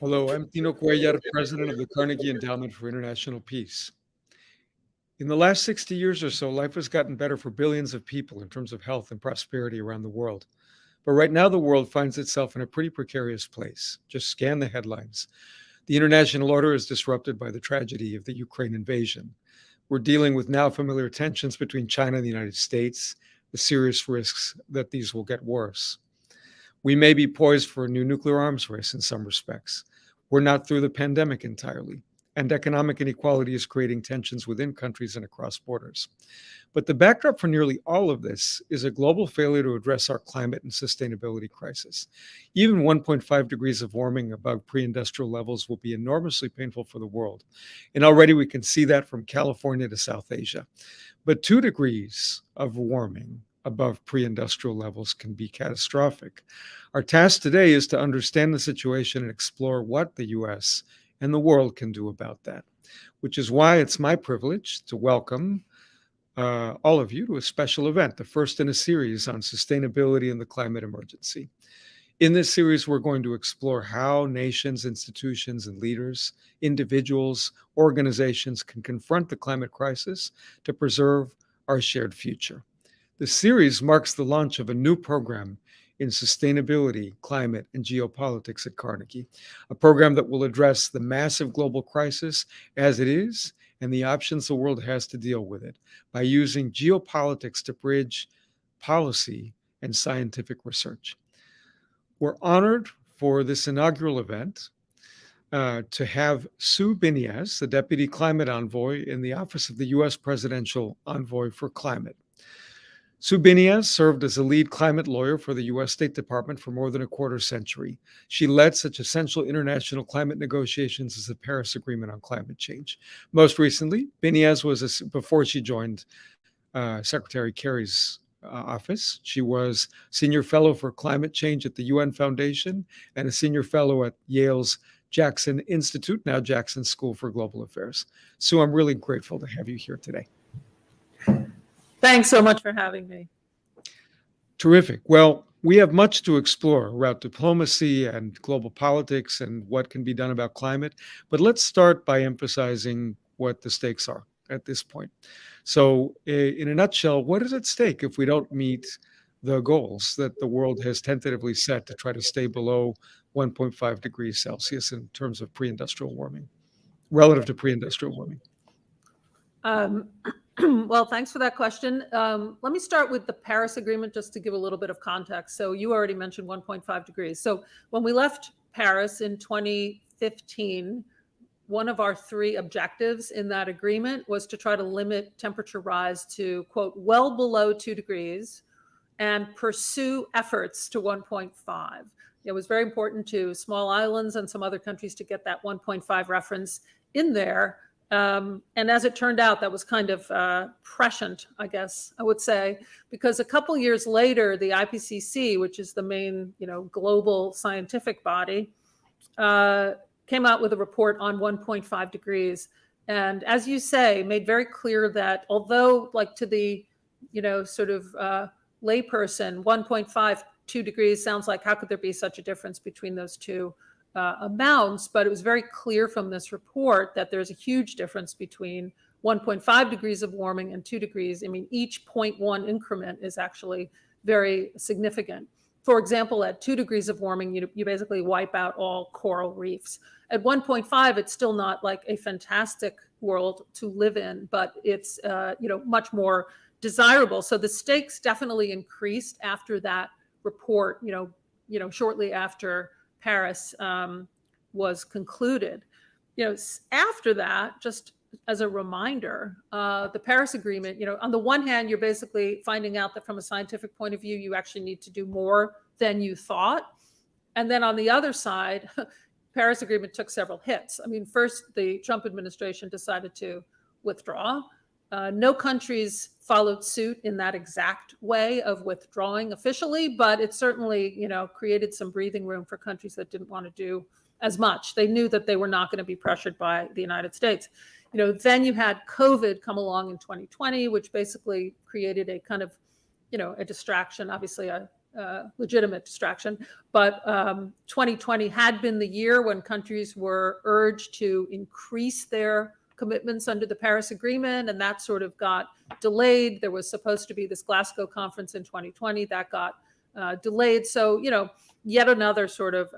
Hello, I'm Tino Cuellar, president of the Carnegie Endowment for International Peace. In the last 60 years or so, life has gotten better for billions of people in terms of health and prosperity around the world. But right now, the world finds itself in a pretty precarious place. Just scan the headlines. The international order is disrupted by the tragedy of the Ukraine invasion. We're dealing with now familiar tensions between China and the United States, the serious risks that these will get worse. We may be poised for a new nuclear arms race in some respects. We're not through the pandemic entirely, and economic inequality is creating tensions within countries and across borders. But the backdrop for nearly all of this is a global failure to address our climate and sustainability crisis. Even 1.5 degrees of warming above pre-industrial levels will be enormously painful for the world. And already we can see that from California to South Asia. But 2 degrees of warming above pre-industrial levels can be catastrophic. Our task today is to understand the situation and explore what the US and the world can do about that, which is why it's my privilege to welcome all of you to a special event, the first in a series on sustainability and the climate emergency. In this series, we're going to explore how nations, institutions, and leaders, individuals, organizations can confront the climate crisis to preserve our shared future. The series marks the launch of a new program in sustainability, climate, and geopolitics at Carnegie, a program that will address the massive global crisis as it is and the options the world has to deal with it by using geopolitics to bridge policy and scientific research. We're honored for this inaugural event to have Sue Biniaz, the Deputy Climate Envoy in the Office of the U.S. Presidential Envoy for Climate. Sue Biniaz served as a lead climate lawyer for the U.S. State Department for more than a quarter century. She led such essential international climate negotiations as the Paris Agreement on Climate Change. Most recently, Biniaz was, before she joined Secretary Kerry's office, she was senior fellow for climate change at the UN Foundation and a senior fellow at Yale's Jackson Institute, now Jackson School for Global Affairs. Sue, I'm really grateful to have you here today. Thanks so much for having me. Terrific. Well, we have much to explore around diplomacy and global politics and what can be done about climate. But let's start by emphasizing what the stakes are at this point. So, in a nutshell, what is at stake if we don't meet the goals that the world has tentatively set to try to stay below 1.5 degrees Celsius in terms of pre-industrial warming, relative to pre-industrial warming? Well, thanks for that question. Let me start with the Paris Agreement just to give a little bit of context. So you already mentioned 1.5 degrees. So when we left Paris in 2015, one of our 3 objectives in that agreement was to try to limit temperature rise to, quote, well below 2 degrees and pursue efforts to 1.5. It was very important to small islands and some other countries to get that 1.5 reference in there. And as it turned out, that was kind of prescient, I guess I would say, because a couple years later, the IPCC, which is the main, global scientific body, came out with a report on 1.5 degrees. And as you say, made very clear that although like to the, sort of layperson, 1.5, 2 degrees sounds like how could there be such a difference between those two amounts, but it was very clear from this report that there's a huge difference between 1.5 degrees of warming and 2 degrees. I mean, each 0.1 increment is actually very significant. For example, at 2 degrees of warming, you basically wipe out all coral reefs. At 1.5, it's still not like a fantastic world to live in, but it's much more desirable. So the stakes definitely increased after that report. Shortly after Paris was concluded. After that, just as a reminder, the Paris Agreement, on the one hand, you're basically finding out that from a scientific point of view, you actually need to do more than you thought. And then on the other side, Paris Agreement took several hits. I mean, first, the Trump administration decided to withdraw. No countries followed suit in that exact way of withdrawing officially, but it certainly, created some breathing room for countries that didn't want to do as much. They knew that they were not going to be pressured by the United States. Then you had COVID come along in 2020, which basically created a kind of, a distraction, obviously a legitimate distraction. But 2020 had been the year when countries were urged to increase their commitments under the Paris Agreement, and that sort of got delayed. There was supposed to be this Glasgow conference in 2020 that got delayed. So, yet another sort of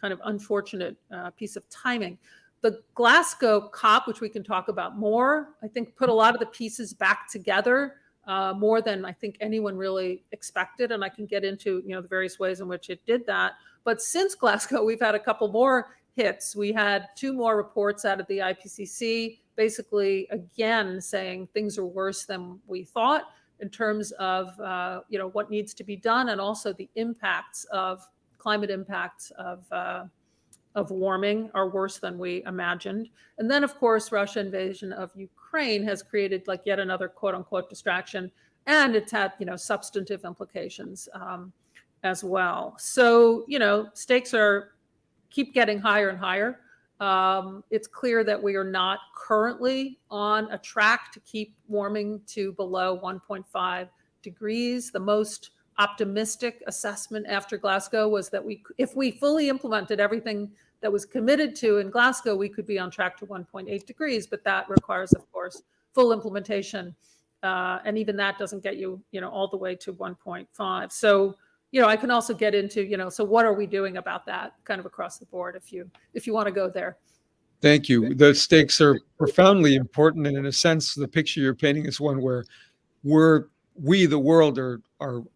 kind of unfortunate piece of timing. The Glasgow COP, which we can talk about more, I think put a lot of the pieces back together more than I think anyone really expected. And I can get into, the various ways in which it did that. But since Glasgow, we've had a couple more hits. We had 2 more reports out of the IPCC, basically, again, saying things are worse than we thought in terms of, what needs to be done, and also the impacts of climate impacts of warming are worse than we imagined. And then, of course, Russia invasion of Ukraine has created like yet another quote unquote distraction, and it's had, substantive implications as well. So, stakes keep getting higher and higher. It's clear that we are not currently on a track to keep warming to below 1.5 degrees. The most optimistic assessment after Glasgow was that if we fully implemented everything that was committed to in Glasgow, we could be on track to 1.8 degrees, but that requires, of course, full implementation. And even that doesn't get you, all the way to 1.5. So, I can also get into, so what are we doing about that kind of across the board if you want to go there. Thank you. The stakes are profoundly important. And in a sense, the picture you're painting is one where we, the world, are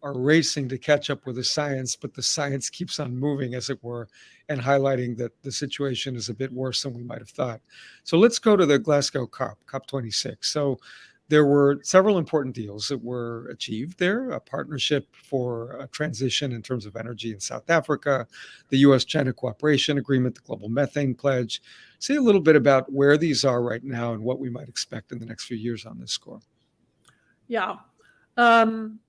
racing to catch up with the science, but the science keeps on moving, as it were, and highlighting that the situation is a bit worse than we might have thought. So let's go to the Glasgow COP26. So there were several important deals that were achieved there: a partnership for a transition in terms of energy in South Africa, the U.S.-China cooperation agreement, the global methane pledge. Say a little bit about where these are right now and what we might expect in the next few years on this score. Yeah. I'm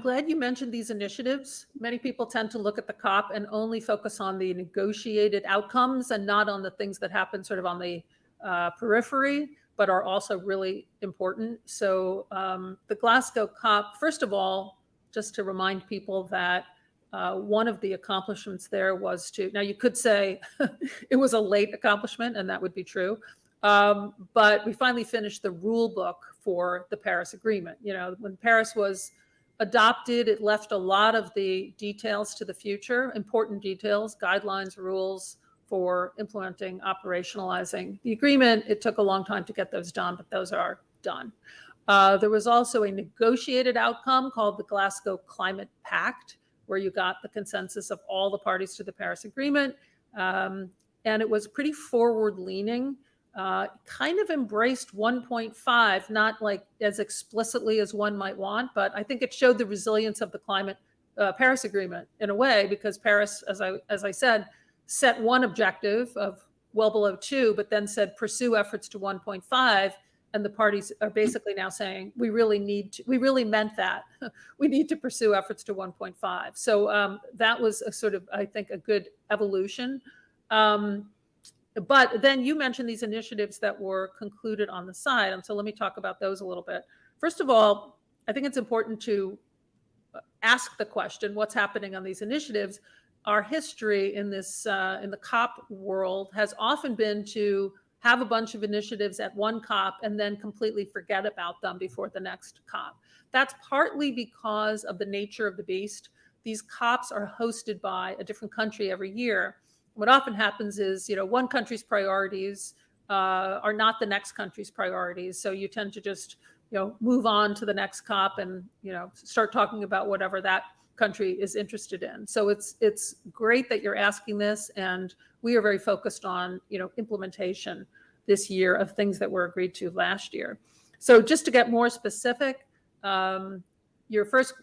glad you mentioned these initiatives. Many people tend to look at the COP and only focus on the negotiated outcomes and not on the things that happen sort of on the periphery, but are also really important. So the Glasgow COP, first of all, just to remind people that one of the accomplishments there was now you could say it was a late accomplishment, and that would be true. But we finally finished the rule book for the Paris Agreement. When Paris was adopted, it left a lot of the details to the future, important details, guidelines, rules for implementing, operationalizing the agreement. It took a long time to get those done, but those are done. There was also a negotiated outcome called the Glasgow Climate Pact, where you got the consensus of all the parties to the Paris Agreement. And it was pretty forward-leaning. Kind of embraced 1.5, not like as explicitly as one might want, but I think it showed the resilience of the climate Paris Agreement in a way, because Paris, as I said, set one objective of well below 2, but then said pursue efforts to 1.5, and the parties are basically now saying we really meant that. We need to pursue efforts to 1.5. So that was a sort of, I think, a good evolution. But then you mentioned these initiatives that were concluded on the side. And so let me talk about those a little bit. First of all, I think it's important to ask the question, what's happening on these initiatives? Our history in the COP world has often been to have a bunch of initiatives at one COP and then completely forget about them before the next COP. That's partly because of the nature of the beast. These COPs are hosted by a different country every year. What often happens is, one country's priorities are not the next country's priorities. So you tend to just, move on to the next COP and, start talking about whatever that country is interested in. So it's great that you're asking this, and we are very focused on, implementation this year of things that were agreed to last year. So just to get more specific, your first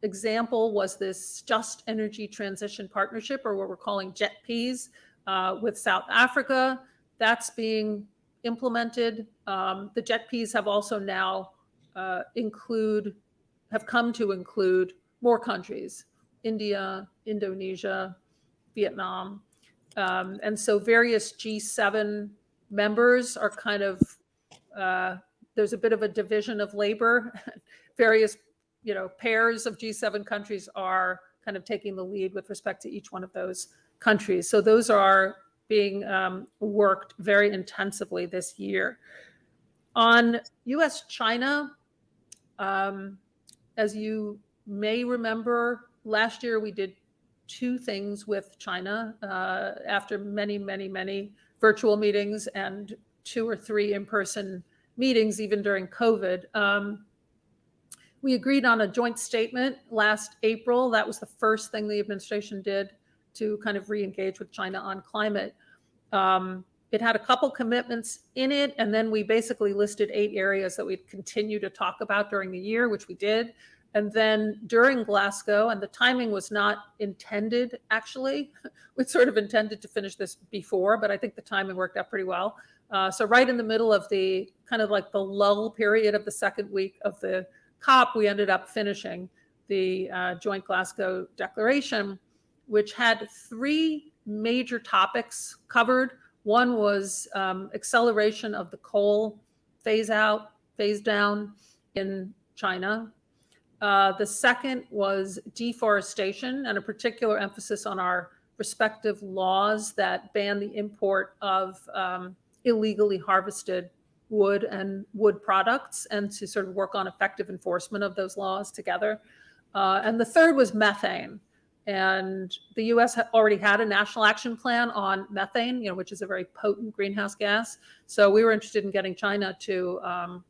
example was this Just Energy Transition Partnership, or what we're calling JETPs, with South Africa. That's being implemented. The JETPs have also now come to include more countries: India, Indonesia, Vietnam. And so various G7 members are kind of, there's a bit of a division of labor. Various pairs of G7 countries are kind of taking the lead with respect to each one of those countries. So those are being worked very intensively this year. On US-China, as you may remember, last year we did two things with China after many virtual meetings and 2 or 3 in-person meetings, even during COVID. We agreed on a joint statement last April. That was the first thing the administration did to kind of re-engage with China on climate. It had a couple commitments in it, and then we basically listed 8 areas that we'd continue to talk about during the year, which we did. And then during Glasgow, and the timing was not intended, actually, we sort of intended to finish this before, but I think the timing worked out pretty well. So right in the middle of the kind of like the lull period of the second week of the COP, we ended up finishing the joint Glasgow declaration, which had 3 major topics covered. One was acceleration of the coal phase down in China. The second was deforestation, and a particular emphasis on our respective laws that ban the import of illegally harvested wood and wood products, and to sort of work on effective enforcement of those laws together. And the third was methane. And the US already had a national action plan on methane, which is a very potent greenhouse gas. So we were interested in getting China to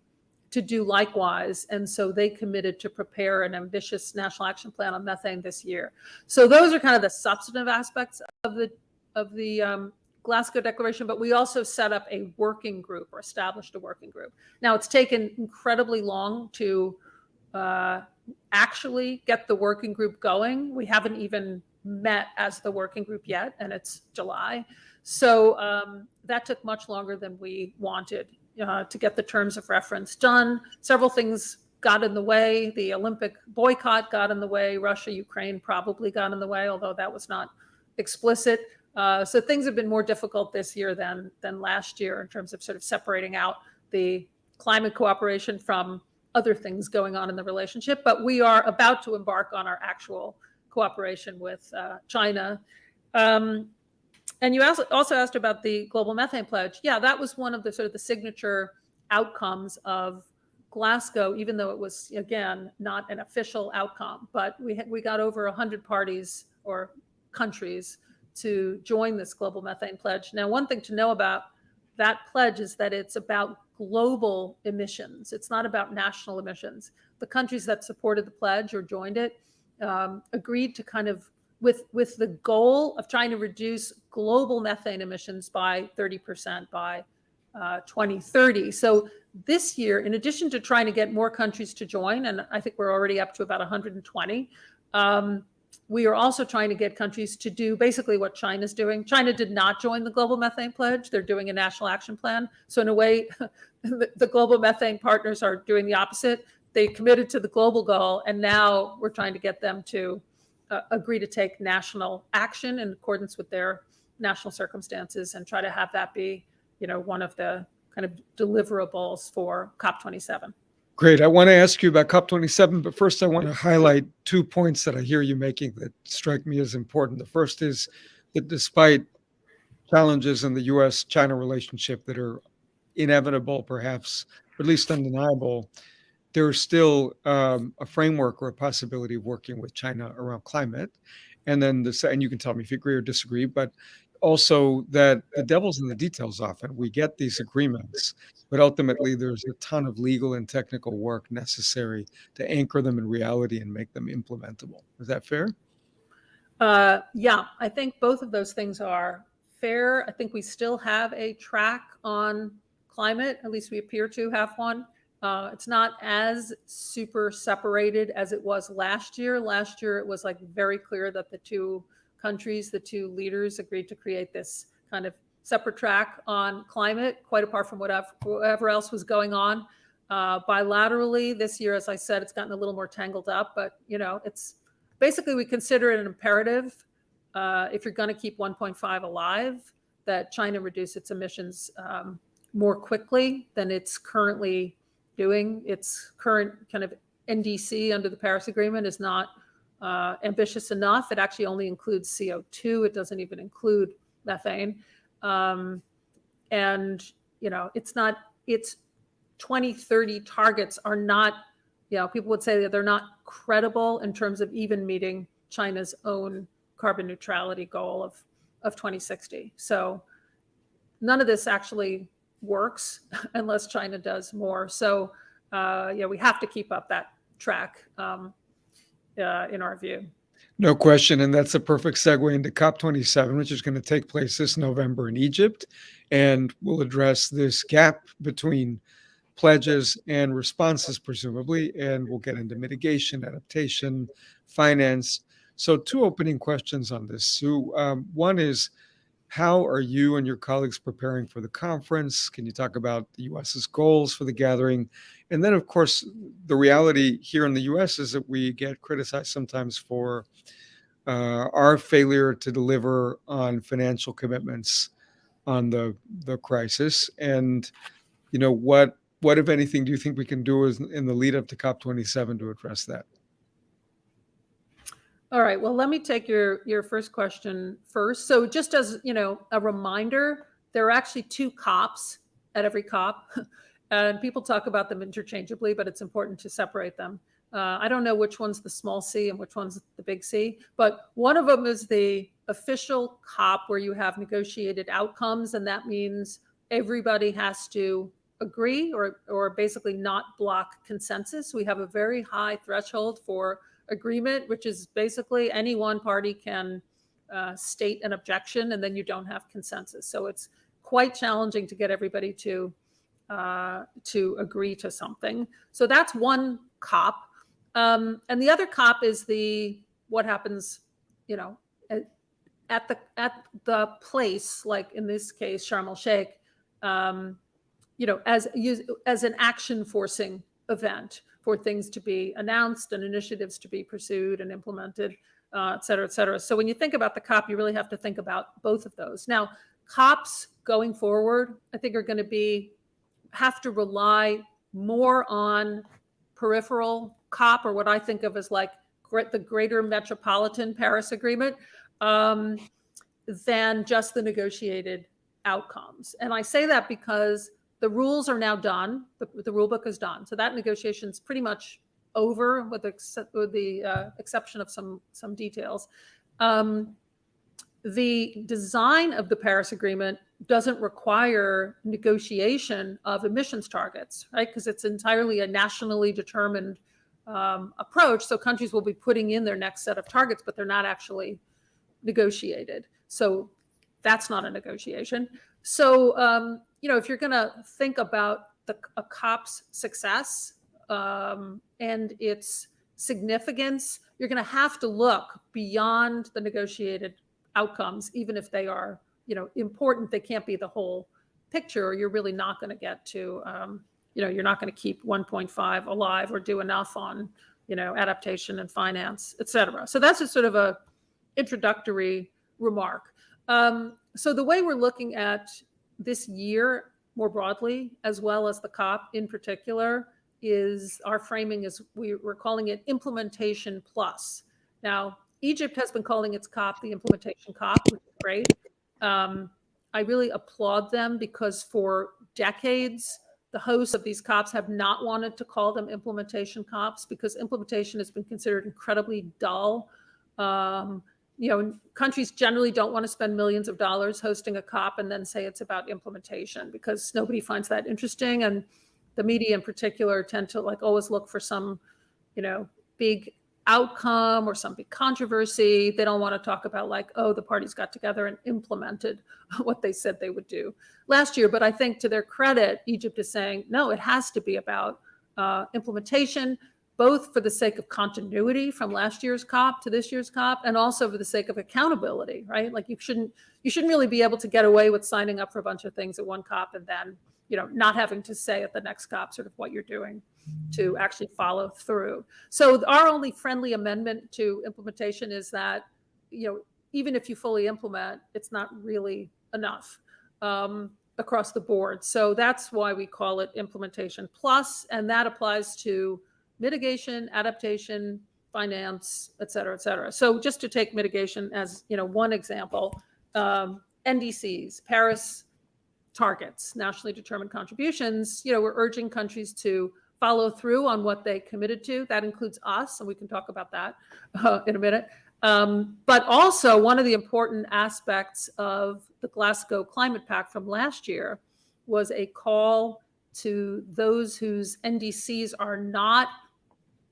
do likewise. And so they committed to prepare an ambitious national action plan on methane this year. So those are kind of the substantive aspects of the Glasgow Declaration, but we also set up a working group, or established a working group. Now, it's taken incredibly long to actually get the working group going. We haven't even met as the working group yet, and it's July. So that took much longer than we wanted to get the terms of reference done. Several things got in the way. The Olympic boycott got in the way. Russia, Ukraine probably got in the way, although that was not explicit. So things have been more difficult this year than last year in terms of sort of separating out the climate cooperation from other things going on in the relationship. But we are about to embark on our actual cooperation with China. And you also asked about the global methane pledge. Yeah, that was one of the sort of the signature outcomes of Glasgow, even though it was, again, not an official outcome. But we got over 100 parties or countries to join this global methane pledge. Now, one thing to know about that pledge is that it's about global emissions. It's not about national emissions. The countries that supported the pledge or joined it agreed to kind of with the goal of trying to reduce global methane emissions by 30% by 2030. So this year, in addition to trying to get more countries to join, and I think we're already up to about 120, we are also trying to get countries to do basically what China's doing. China did not join the global methane pledge. They're doing a national action plan. So in a way, the global methane partners are doing the opposite. They committed to the global goal, and now we're trying to get them to agree to take national action in accordance with their national circumstances and try to have that be, one of the kind of deliverables for COP27. Great. I want to ask you about COP27, but first I want to highlight 2 points that I hear you making that strike me as important. The first is that despite challenges in the US-China relationship that are inevitable, perhaps, or at least undeniable, there's still a framework or a possibility of working with China around climate. And then and you can tell me if you agree or disagree, but also that the devil's in the details often. We get these agreements, but ultimately there's a ton of legal and technical work necessary to anchor them in reality and make them implementable. Is that fair? Yeah, I think both of those things are fair. I think we still have a track on climate, at least we appear to have one. It's not as super separated as it was last year. Last year, it was like very clear that the two leaders agreed to create this kind of separate track on climate, quite apart from whatever else was going on. Bilaterally this year, as I said, it's gotten a little more tangled up, but it's basically, we consider it an imperative if you're going to keep 1.5 alive, that China reduce its emissions more quickly than it's currently doing. Its current kind of NDC under the Paris Agreement is not ambitious enough. It actually only includes CO2. It doesn't even include methane. And, its 2030 targets are not, people would say that they're not credible in terms of even meeting China's own carbon neutrality goal of 2060. So none of this actually works unless China does more. So, we have to keep up that track in our view. No question. And that's a perfect segue into COP27, which is going to take place this November in Egypt. And we'll address this gap between pledges and responses, presumably. And we'll get into mitigation, adaptation, finance. So, two opening questions on this, Sue. One is, how are you and your colleagues preparing for the conference? Can you talk about the US's goals for the gathering? And then, of course, the reality here in the US is that we get criticized sometimes for our failure to deliver on financial commitments on the crisis. And, what, if anything, do you think we can do in the lead up to COP27 to address that? All right. Well, let me take your first question first. So just as, a reminder, there are actually 2 COPs at every COP. And people talk about them interchangeably, but it's important to separate them. I don't know which one's the small c and which one's the big C, but one of them is the official COP where you have negotiated outcomes. And that means everybody has to agree or basically not block consensus. We have a very high threshold for agreement, which is basically any one party can state an objection and then you don't have consensus. So it's quite challenging to get everybody to agree to something. So that's one COP. And the other COP is what happens, at the place, like in this case, Sharm el-Sheikh, as an action forcing event for things to be announced and initiatives to be pursued and implemented, et cetera, et cetera. So when you think about the COP, you really have to think about both of those. Now, COPs going forward, I think are going to have to rely more on peripheral COP, or what I think of as like the greater metropolitan Paris Agreement, than just the negotiated outcomes. And I say that because the rules are now done. The rule book is done. So that negotiation is pretty much over with the exception of some details. The design of the Paris Agreement doesn't require negotiation of emissions targets, right? Because it's entirely a nationally determined approach. So countries will be putting in their next set of targets, but they're not actually negotiated. So that's not a negotiation. So, if you're going to think about a COP's success and its significance, you're going to have to look beyond the negotiated outcomes, even if they are, important. They can't be the whole picture, or you're really not going to get to, you're not going to keep 1.5 alive or do enough on, adaptation and finance, et cetera. So that's just sort of a introductory remark. So the way we're looking at this year more broadly, as well as the COP in particular, is our framing is we're calling it implementation plus. Now, Egypt has been calling its COP the implementation COP, which is great. I really applaud them because for decades, the hosts of these COPs have not wanted to call them implementation COPs because implementation has been considered incredibly dull. Countries generally don't want to spend millions of dollars hosting a COP and then say it's about implementation because nobody finds that interesting. And the media in particular tend to always look for some, big outcome or some big controversy. They don't want to talk about the parties got together and implemented what they said they would do last year. But I think to their credit, Egypt is saying, no, it has to be about implementation, both for the sake of continuity from last year's COP to this year's COP, and also for the sake of accountability, right? You shouldn't really be able to get away with signing up for a bunch of things at one COP and then, not having to say at the next COP sort of what you're doing to actually follow through. So our only friendly amendment to implementation is that, even if you fully implement, it's not really enough across the board. So that's why we call it implementation plus, and that applies to mitigation, adaptation, finance, et cetera, et cetera. So just to take mitigation as one example, NDCs, Paris targets, nationally determined contributions, we're urging countries to follow through on what they committed to. That includes us, and we can talk about that in a minute. But also, one of the important aspects of the Glasgow Climate Pact from last year was a call to those whose NDCs are not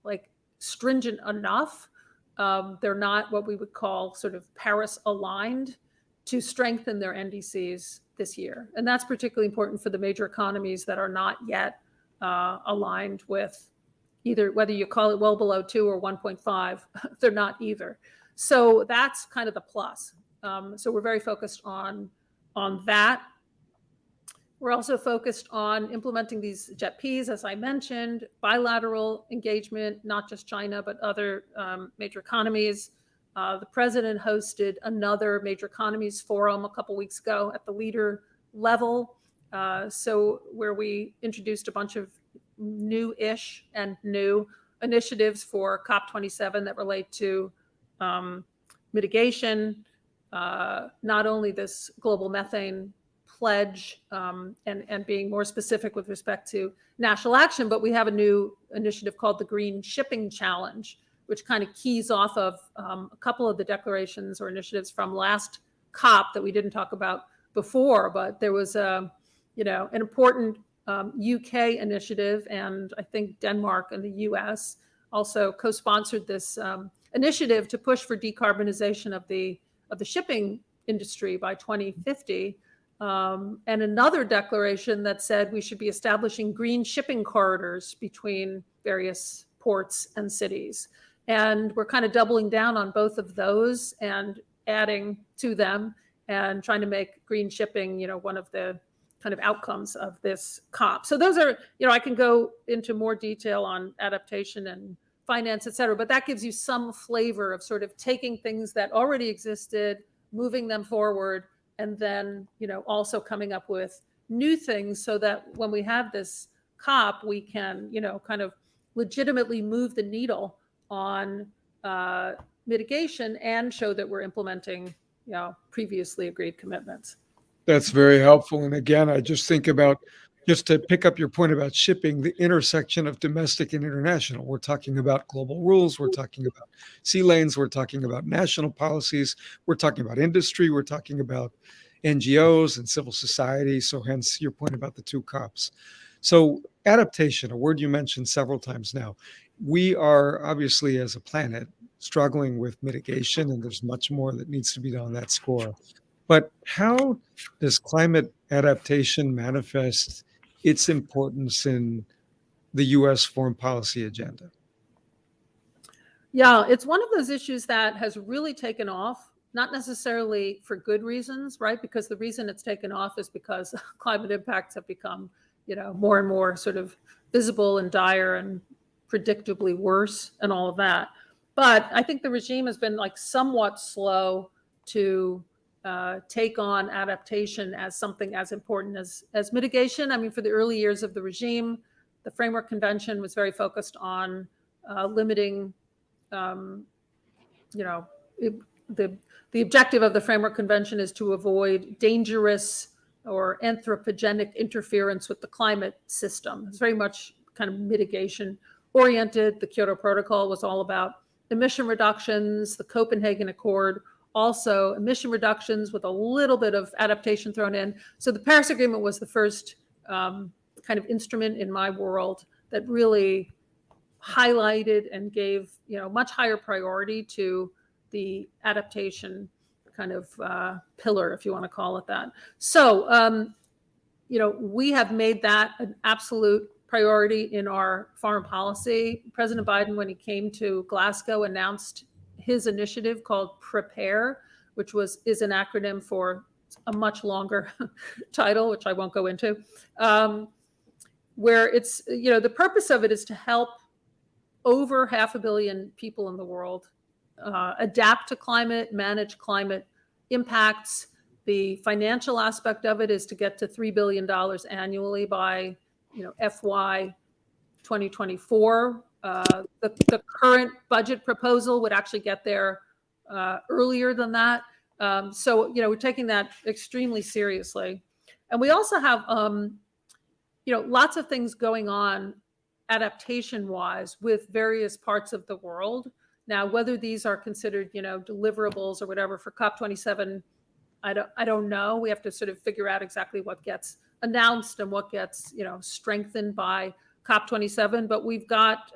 like stringent enough. They're not what we would call sort of Paris aligned, to strengthen their NDCs this year. And that's particularly important for the major economies that are not yet aligned with either, whether you call it well below 2 or 1.5, they're not either. So that's kind of the plus. So we're very focused on that. We're also focused on implementing these JETPs, as I mentioned, bilateral engagement, not just China, but other major economies. The president hosted another major economies forum a couple weeks ago at the leader level. So where we introduced a bunch of new-ish and new initiatives for COP27 that relate to mitigation, not only this global methane pledge and being more specific with respect to national action, but we have a new initiative called the Green Shipping Challenge, which kind of keys off of a couple of the declarations or initiatives from last COP that we didn't talk about before. But there was an important UK initiative, and I think Denmark and the US also co-sponsored this initiative to push for decarbonization of the shipping industry by 2050. And another declaration that said we should be establishing green shipping corridors between various ports and cities. And we're kind of doubling down on both of those and adding to them and trying to make green shipping, one of the kind of outcomes of this COP. So those are, I can go into more detail on adaptation and finance, et cetera, but that gives you some flavor of sort of taking things that already existed, moving them forward, and then, also coming up with new things so that when we have this COP, we can, kind of legitimately move the needle on mitigation and show that we're implementing, previously agreed commitments. That's very helpful. And again, I just think about, just to pick up your point about shipping, the intersection of domestic and international. We're talking about global rules. We're talking about sea lanes. We're talking about national policies. We're talking about industry. We're talking about NGOs and civil society. So hence your point about the two COPs. So adaptation, a word you mentioned several times now. We are obviously, as a planet, struggling with mitigation, and there's much more that needs to be done on that score. But how does climate adaptation manifest its importance in the U.S. foreign policy agenda? Yeah, it's one of those issues that has really taken off, not necessarily for good reasons, right? Because the reason it's taken off is because climate impacts have become, more and more sort of visible and dire and predictably worse and all of that. But I think the regime has been somewhat slow to take on adaptation as something as important as mitigation. I mean, for the early years of the regime, the Framework Convention was very focused on limiting, the objective of the Framework Convention is to avoid dangerous or anthropogenic interference with the climate system. It's very much kind of mitigation oriented. The Kyoto Protocol was all about emission reductions. The Copenhagen Accord, also emission reductions with a little bit of adaptation thrown in. So the Paris Agreement was the first kind of instrument in my world that really highlighted and gave, much higher priority to the adaptation kind of pillar, if you want to call it that. So, we have made that an absolute priority in our foreign policy. President Biden, when he came to Glasgow, announced his initiative called Prepare, which is an acronym for a much longer title, which I won't go into, where it's, the purpose of it is to help over 500 million people in the world adapt to climate, manage climate impacts. The financial aspect of it is to get to $3 billion annually by FY 2024. The current budget proposal would actually get there earlier than that. So, we're taking that extremely seriously. And we also have, lots of things going on adaptation-wise with various parts of the world. Now, whether these are considered, deliverables or whatever for COP27, I don't know. We have to sort of figure out exactly what gets announced and what gets, strengthened by COP27. But we've got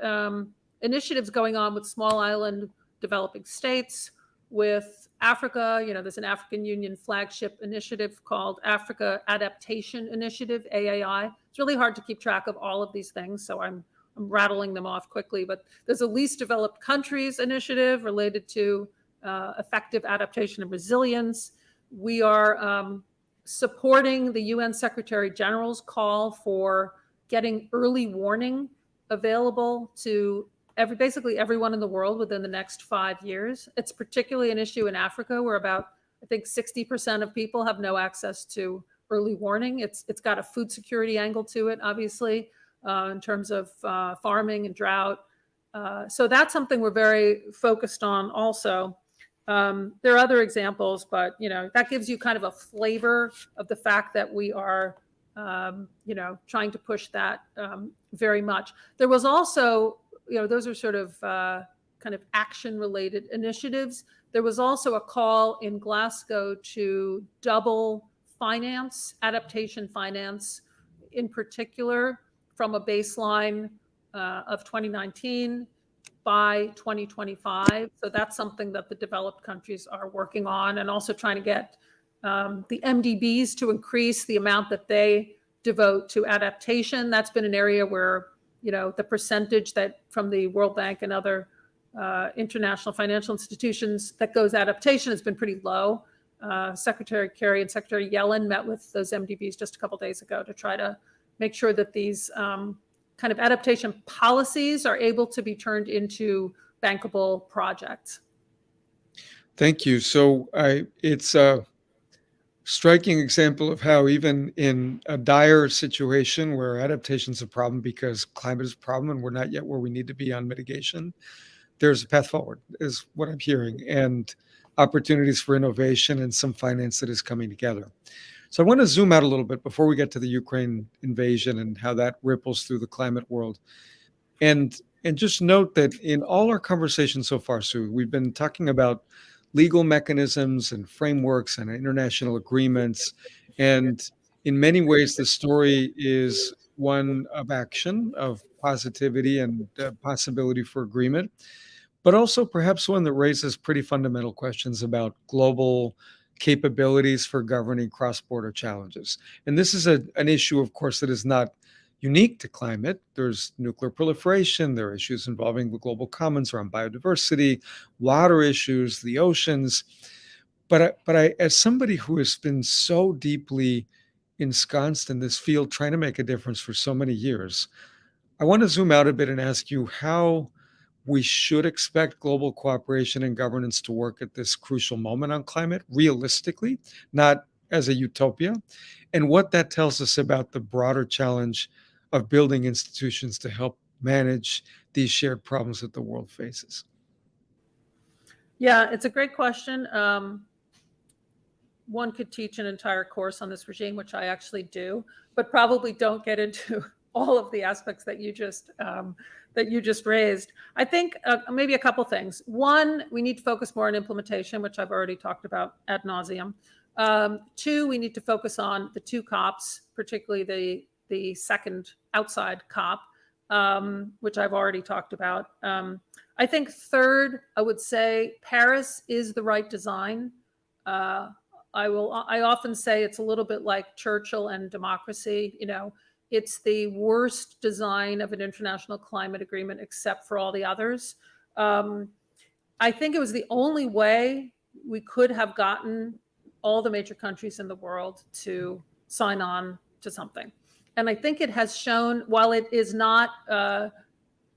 initiatives going on with small island developing states, with Africa. There's an African Union flagship initiative called Africa Adaptation Initiative, AAI. It's really hard to keep track of all of these things, so I'm rattling them off quickly. But there's a least developed countries initiative related to effective adaptation and resilience. We are supporting the UN Secretary General's call for getting early warning available to basically everyone in the world within the next 5 years. It's particularly an issue in Africa, where about, I think, 60% of people have no access to early warning. It's got a food security angle to it, obviously, in terms of farming and drought. So that's something we're very focused on also. There are other examples, but that gives you kind of a flavor of the fact that we are trying to push that very much. There was also, those are sort of kind of action related initiatives. There was also a call in Glasgow to double adaptation finance in particular, from a baseline of 2019 by 2025. So that's something that the developed countries are working on, and also trying to get the MDBs to increase the amount that they devote to adaptation. That's been an area where, the percentage that from the World Bank and other international financial institutions that goes adaptation has been pretty low. Secretary Kerry and Secretary Yellen met with those MDBs just a couple of days ago to try to make sure that these kind of adaptation policies are able to be turned into bankable projects. Thank you. So it's a striking example of how even in a dire situation where adaptation is a problem because climate is a problem and we're not yet where we need to be on mitigation, there's a path forward, is what I'm hearing, and opportunities for innovation and some finance that is coming together. So I want to zoom out a little bit before we get to the Ukraine invasion and how that ripples through the climate world. And just note that in all our conversations so far, Sue, we've been talking about legal mechanisms and frameworks and international agreements. And in many ways, the story is one of action, of positivity and possibility for agreement, but also perhaps one that raises pretty fundamental questions about global capabilities for governing cross-border challenges. And this is an issue, of course, that is not unique to climate. There's nuclear proliferation, there are issues involving the global commons around biodiversity, water issues, the oceans. But I, as somebody who has been so deeply ensconced in this field, trying to make a difference for so many years, I want to zoom out a bit and ask you how we should expect global cooperation and governance to work at this crucial moment on climate, realistically, not as a utopia, and what that tells us about the broader challenge of building institutions to help manage these shared problems that the world faces. Yeah, it's a great question. One could teach an entire course on this regime, which I actually do, but probably don't get into all of the aspects that you just raised. I think maybe a couple things. One, we need to focus more on implementation, which I've already talked about ad nauseum. Two, we need to focus on the two COPs, particularly the second outside COP, which I've already talked about. I think third, I would say Paris is the right design. I often say it's a little bit like Churchill and democracy. It's the worst design of an international climate agreement except for all the others. I think it was the only way we could have gotten all the major countries in the world to sign on to something. And I think it has shown, while it is not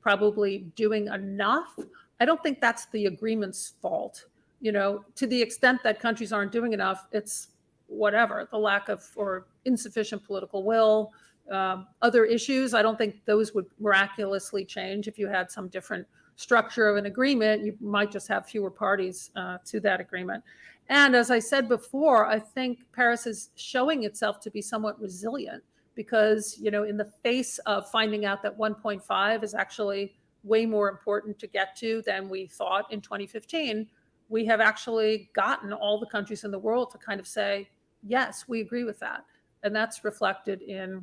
probably doing enough, I don't think that's the agreement's fault. To the extent that countries aren't doing enough, it's whatever, the lack of or insufficient political will, other issues. I don't think those would miraculously change if you had some different structure of an agreement. You might just have fewer parties to that agreement. And as I said before, I think Paris is showing itself to be somewhat resilient because, in the face of finding out that 1.5 is actually way more important to get to than we thought in 2015, we have actually gotten all the countries in the world to kind of say, yes, we agree with that. And that's reflected in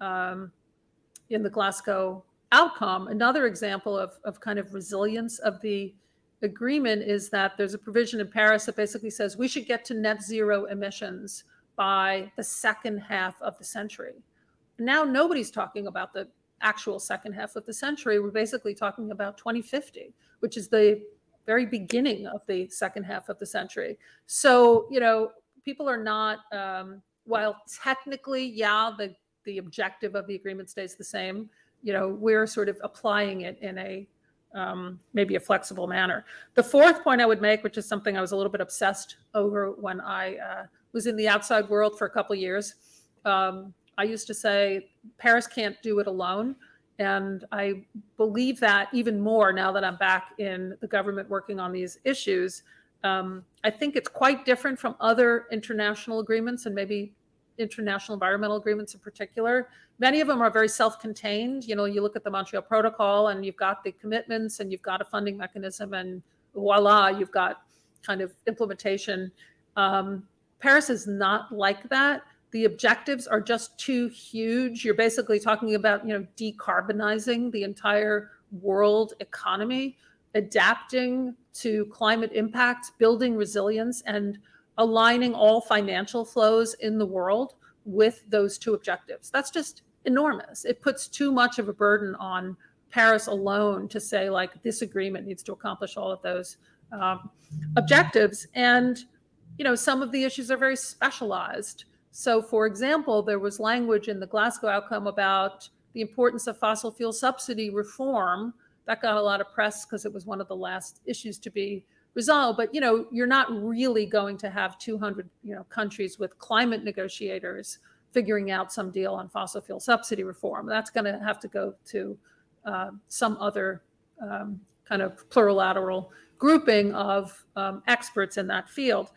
the Glasgow outcome. Another example of kind of resilience of the agreement is that there's a provision in Paris that basically says we should get to net zero emissions by the second half of the century. Now nobody's talking about the actual second half of the century. We're basically talking about 2050, which is the very beginning of the second half of the century. So, people are not, while technically, the objective of the agreement stays the same, we're sort of applying it in a maybe a flexible manner. The fourth point I would make, which is something I was a little bit obsessed over when I was in the outside world for a couple of years, I used to say Paris can't do it alone. And I believe that even more now that I'm back in the government working on these issues. I think it's quite different from other international agreements and maybe international environmental agreements in particular. Many of them are very self-contained. You look at the Montreal Protocol and you've got the commitments and you've got a funding mechanism and voila, you've got kind of implementation. Paris is not like that. The objectives are just too huge. You're basically talking about, decarbonizing the entire world economy, adapting to climate impacts, building resilience, and aligning all financial flows in the world with those two objectives. That's just enormous. It puts too much of a burden on Paris alone to say, like, this agreement needs to accomplish all of those objectives. And, some of the issues are very specialized. So, for example, there was language in the Glasgow outcome about the importance of fossil fuel subsidy reform. That got a lot of press because it was one of the last issues to be resolved. But, you're not really going to have 200, countries with climate negotiators figuring out some deal on fossil fuel subsidy reform. That's going to have to go to some other kind of plurilateral grouping of experts in that field.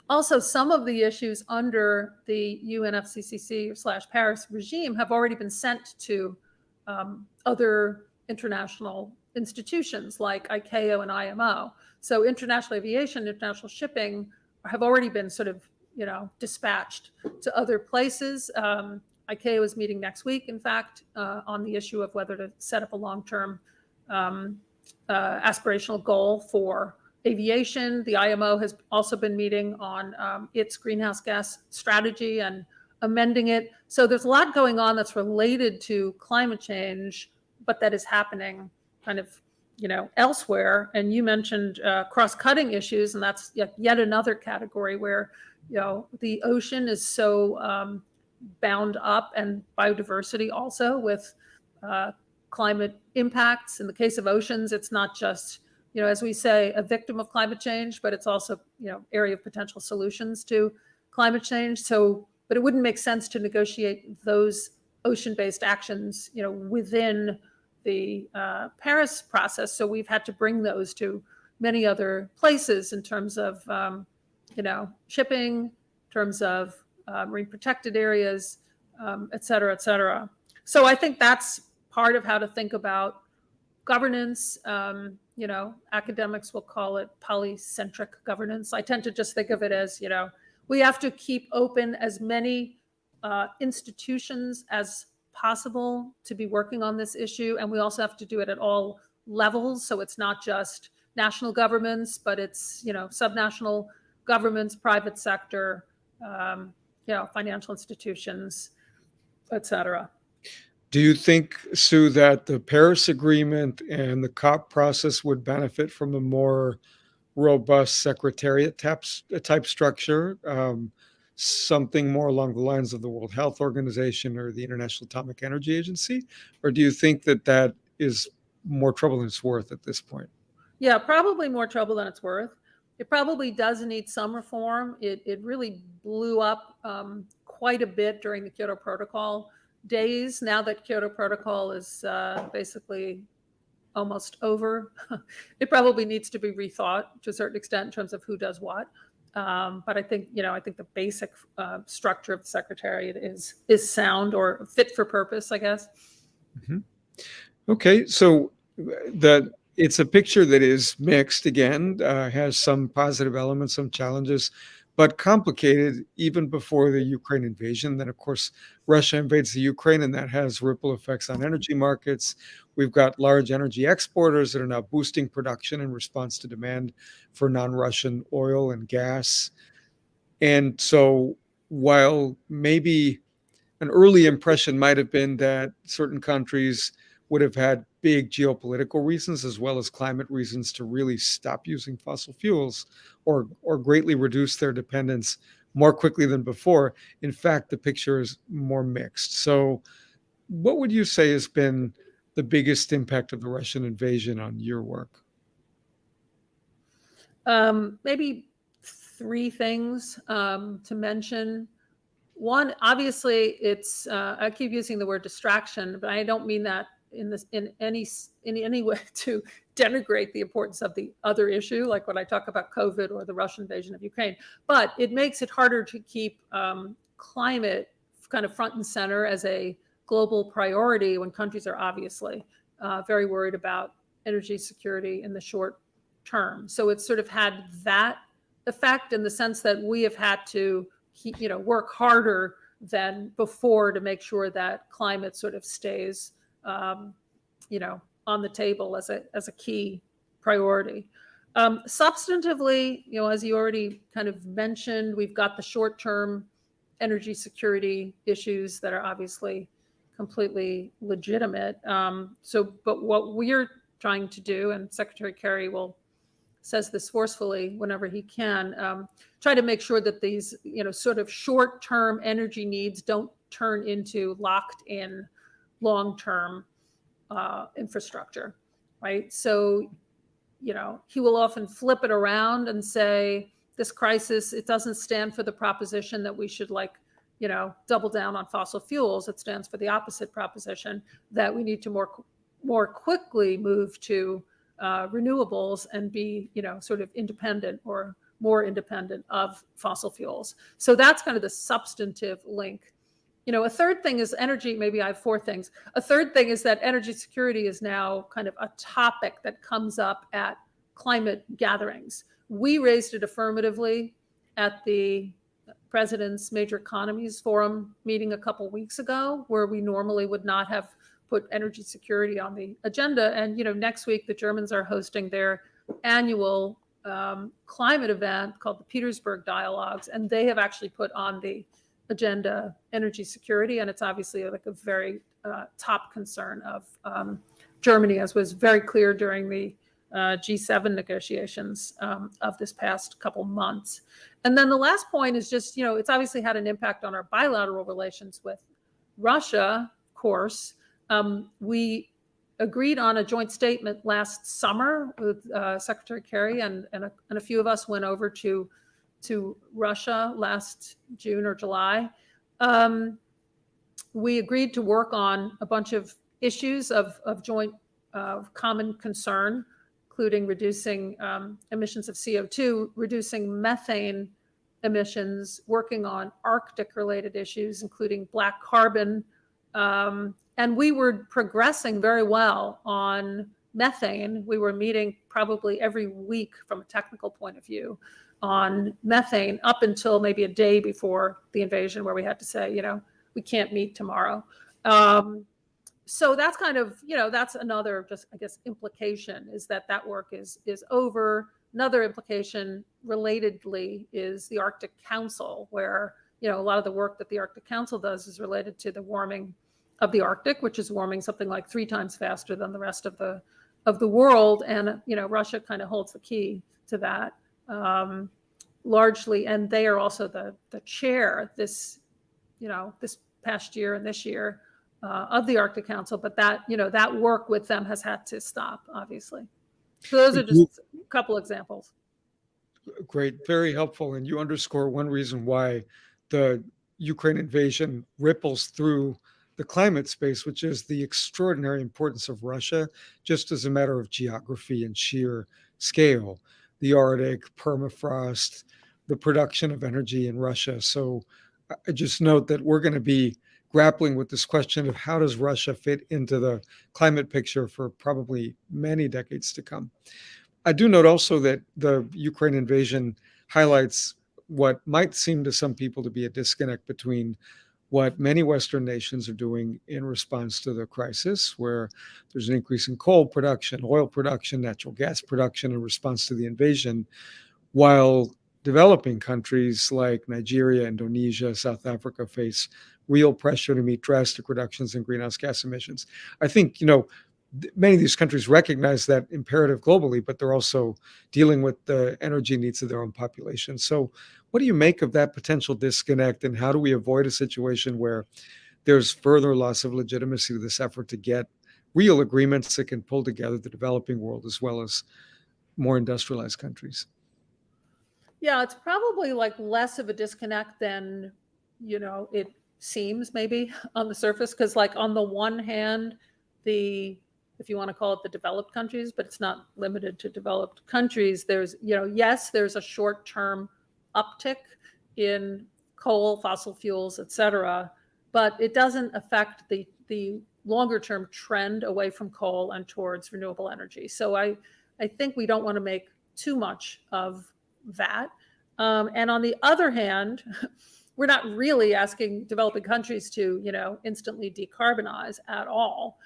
Also, some of the issues under the UNFCCC/Paris regime have already been sent to other international institutions like ICAO and IMO. So international aviation, international shipping have already been sort of, dispatched to other places. ICAO is meeting next week, in fact, on the issue of whether to set up a long-term aspirational goal for aviation. The IMO has also been meeting on its greenhouse gas strategy and amending it. So there's a lot going on that's related to climate change, but that is happening kind of, elsewhere. And you mentioned cross-cutting issues, and that's yet another category where, the ocean is so bound up, and biodiversity also, with climate impacts. In the case of oceans, it's not just, as we say, a victim of climate change, but it's also, area of potential solutions to climate change. So, but it wouldn't make sense to negotiate those ocean-based actions, within the Paris process. So we've had to bring those to many other places in terms of, shipping, in terms of marine protected areas, et cetera, et cetera. So I think that's part of how to think about governance. Academics will call it polycentric governance. I tend to just think of it as, we have to keep open as many institutions as possible to be working on this issue. And we also have to do it at all levels. So it's not just national governments, but it's, subnational governments, private sector, financial institutions, et cetera. Do you think, Sue, that the Paris Agreement and the COP process would benefit from a more robust secretariat type structure, something more along the lines of the World Health Organization or the International Atomic Energy Agency? Or do you think that that is more trouble than it's worth at this point? Yeah, probably more trouble than it's worth. It probably does need some reform. It really blew up quite a bit during the Kyoto Protocol days. Now that Kyoto Protocol is basically almost over, it probably needs to be rethought to a certain extent in terms of who does what. But I think the basic structure of the Secretariat is sound or fit for purpose, I guess. Mm-hmm. Okay, so it's a picture that is mixed again, has some positive elements, some challenges, but complicated even before the Ukraine invasion. Then, of course, Russia invades the Ukraine, and that has ripple effects on energy markets. We've got large energy exporters that are now boosting production in response to demand for non-Russian oil and gas. And so while maybe an early impression might have been that certain countries would have had big geopolitical reasons as well as climate reasons to really stop using fossil fuels or greatly reduce their dependence more quickly than before. In fact, the picture is more mixed. So what would you say has been the biggest impact of the Russian invasion on your work? Maybe three things to mention. One, obviously, it's I keep using the word distraction, but I don't mean that in any way to denigrate the importance of the other issue, like when I talk about COVID or the Russian invasion of Ukraine. But it makes it harder to keep climate kind of front and center as a global priority when countries are obviously very worried about energy security in the short term. So it's sort of had that effect in the sense that we have had to work harder than before to make sure that climate sort of stays, on the table as a key priority. Substantively, as you already kind of mentioned, we've got the short-term energy security issues that are obviously completely legitimate. But what we're trying to do, and Secretary Kerry says this forcefully whenever he can, try to make sure that these, sort of short-term energy needs don't turn into locked-in long-term infrastructure, right? So, he will often flip it around and say, this crisis, it doesn't stand for the proposition that we should double down on fossil fuels. It stands for the opposite proposition that we need to more quickly move to renewables and be, sort of independent or more independent of fossil fuels. So that's kind of the substantive link. A third thing is energy. Maybe I have four things. A third thing is that energy security is now kind of a topic that comes up at climate gatherings. We raised it affirmatively at the President's Major Economies Forum meeting a couple weeks ago, where we normally would not have put energy security on the agenda. And, next week, the Germans are hosting their annual climate event called the Petersburg Dialogues. And they have actually put on the agenda energy security. And it's obviously like a very top concern of Germany, as was very clear during the G7 negotiations of this past couple months. And then the last point is just, it's obviously had an impact on our bilateral relations with Russia, of course. We agreed on a joint statement last summer with Secretary Kerry, and a few of us went over to Russia last June or July. We agreed to work on a bunch of issues of joint common concern, including reducing emissions of CO2, reducing methane emissions, working on Arctic-related issues, including black carbon. And we were progressing very well on methane. We were meeting probably every week from a technical point of view on methane up until maybe a day before the invasion, where we had to say, we can't meet tomorrow. So that's kind of, that's another just, I guess, implication is that work is over. Another implication relatedly is the Arctic Council, where, a lot of the work that the Arctic Council does is related to the warming of the Arctic, which is warming something like 3 times faster than the rest of the world. And, Russia kind of holds the key to that largely. And they are also the chair this past year and this year of the Arctic Council. But that work with them has had to stop, obviously. So those are just a couple examples. Great, very helpful. And you underscore one reason why the Ukraine invasion ripples through the climate space, which is the extraordinary importance of Russia, just as a matter of geography and sheer scale. The Arctic, permafrost, the production of energy in Russia. So I just note that we're going to be grappling with this question of how does Russia fit into the climate picture for probably many decades to come. I do note also that the Ukraine invasion highlights what might seem to some people to be a disconnect between what many Western nations are doing in response to the crisis, where there's an increase in coal production, oil production, natural gas production in response to the invasion, while developing countries like Nigeria, Indonesia, South Africa face real pressure to meet drastic reductions in greenhouse gas emissions. I think, many of these countries recognize that imperative globally, but they're also dealing with the energy needs of their own population. So what do you make of that potential disconnect, and how do we avoid a situation where there's further loss of legitimacy to this effort to get real agreements that can pull together the developing world as well as more industrialized countries? Yeah, it's probably like less of a disconnect than, it seems maybe on the surface. Because like on the one hand, if you want to call it the developed countries, but it's not limited to developed countries, there's, yes, there's a short-term uptick in coal, fossil fuels, et cetera, but it doesn't affect the longer term trend away from coal and towards renewable energy. So I think we don't want to make too much of that. And on the other hand, we're not really asking developing countries to, instantly decarbonize at all.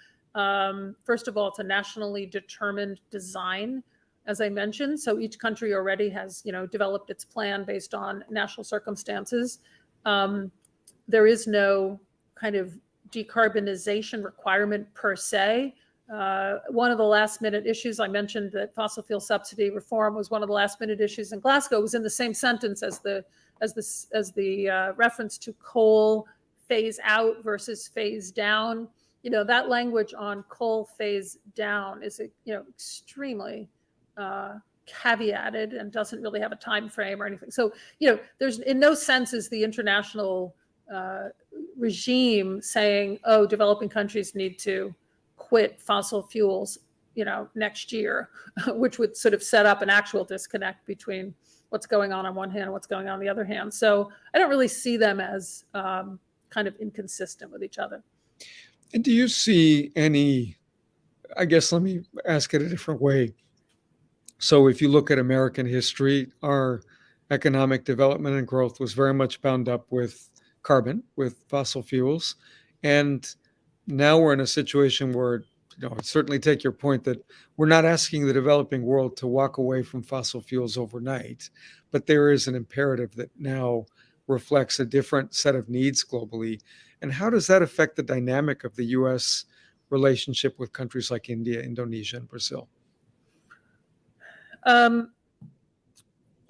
First of all, it's a nationally determined design, as I mentioned. So each country already has, developed its plan based on national circumstances. There is no kind of decarbonization requirement per se. One of the last minute issues, I mentioned that fossil fuel subsidy reform was one of the last minute issues in Glasgow, was in the same sentence as the reference to coal phase out versus phase down. That language on coal phase down is, extremely caveated and doesn't really have a time frame or anything. So, there's in no sense is the international regime saying, oh, developing countries need to quit fossil fuels, next year, which would sort of set up an actual disconnect between what's going on one hand and what's going on the other hand. So I don't really see them as kind of inconsistent with each other. And do you see any, I guess, let me ask it a different way. So if you look at American history, our economic development and growth was very much bound up with carbon, with fossil fuels. And now we're in a situation where, I certainly take your point that we're not asking the developing world to walk away from fossil fuels overnight, but there is an imperative that now reflects a different set of needs globally. And how does that affect the dynamic of the U.S. relationship with countries like India, Indonesia, and Brazil?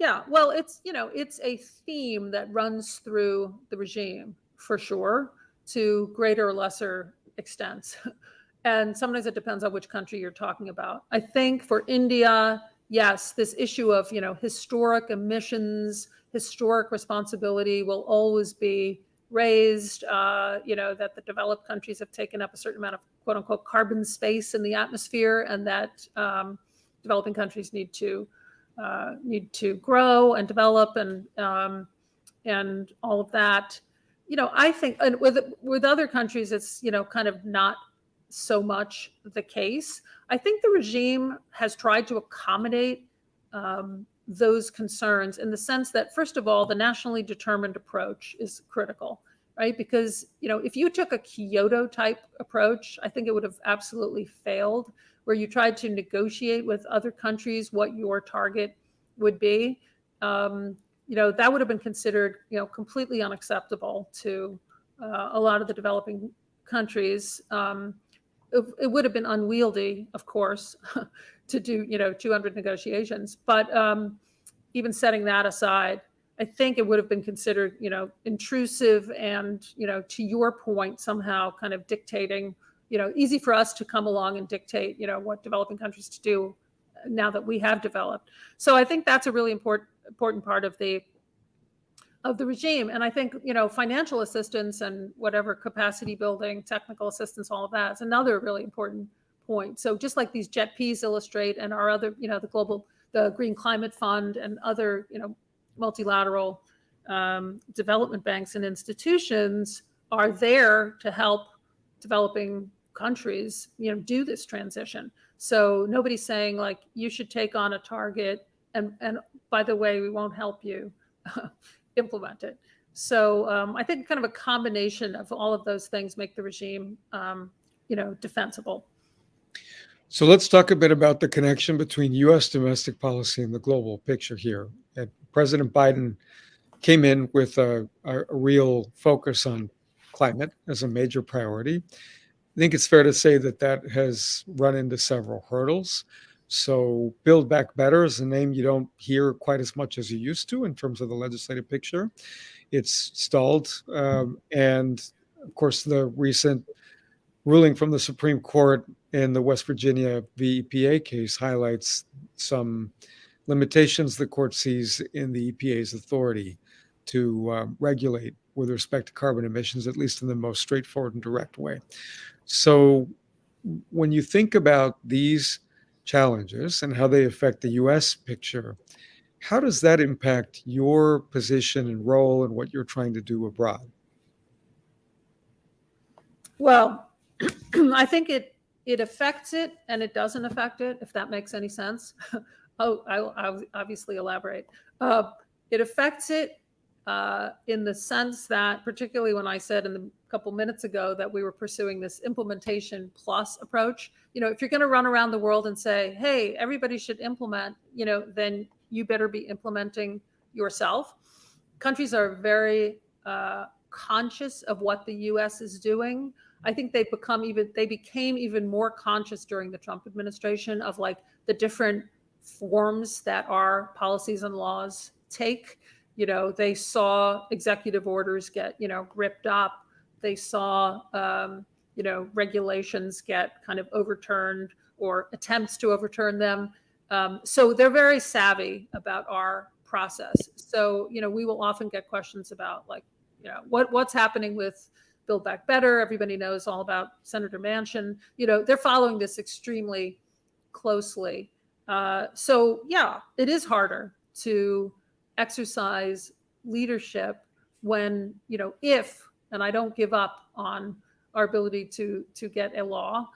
Yeah, well, it's a theme that runs through the regime for sure, to greater or lesser extents. And sometimes it depends on which country you're talking about. I think for India, yes, this issue of, historic emissions, historic responsibility will always be raised, that the developed countries have taken up a certain amount of quote unquote carbon space in the atmosphere, and that developing countries need to grow and develop and all of that. I think, and with other countries, it's, kind of not so much the case. I think the regime has tried to accommodate those concerns in the sense that, first of all, the nationally determined approach is critical, right? Because, if you took a Kyoto type approach, I think it would have absolutely failed, where you tried to negotiate with other countries what your target would be. That would have been considered, completely unacceptable to a lot of the developing countries. It would have been unwieldy, of course, to do, 200 negotiations. But even setting that aside, I think it would have been considered, intrusive and, to your point, somehow kind of dictating, easy for us to come along and dictate, what developing countries to do now that we have developed. So I think that's a really important part of the of the regime. And I think, financial assistance and whatever capacity building, technical assistance, all of that is another really important point. So just like these JETPs illustrate, and our other, the Green Climate Fund and other, multilateral development banks and institutions are there to help developing countries, do this transition. So nobody's saying like, you should take on a target, and by the way, we won't help you implement it. So I think kind of a combination of all of those things make the regime, defensible. So let's talk a bit about the connection between U.S. domestic policy and the global picture here. And President Biden came in with a real focus on climate as a major priority. I think it's fair to say that that has run into several hurdles. So Build Back Better is a name you don't hear quite as much as you used to in terms of the legislative picture. It's stalled. And of course, the recent ruling from the Supreme Court in the West Virginia v. EPA case highlights some limitations the court sees in the EPA's authority to regulate with respect to carbon emissions, at least in the most straightforward and direct way. So when you think about these challenges and how they affect the U.S. picture, how does that impact your position and role and what you're trying to do abroad? Well, I think it affects it and it doesn't affect it, if that makes any sense. I'll obviously elaborate. It affects it in the sense that, particularly when I said a couple minutes ago that we were pursuing this implementation plus approach, if you're going to run around the world and say, hey, everybody should implement, then you better be implementing yourself. Countries are very conscious of what the U.S. is doing. I think they became even more conscious during the Trump administration of like the different forms that our policies and laws take. They saw executive orders get, ripped up. They saw, regulations get kind of overturned or attempts to overturn them. So they're very savvy about our process. So, we will often get questions about like, what's happening with Build Back Better. Everybody knows all about Senator Manchin. They're following this extremely closely. So yeah, it is harder to exercise leadership when, if, and I don't give up on our ability to get a law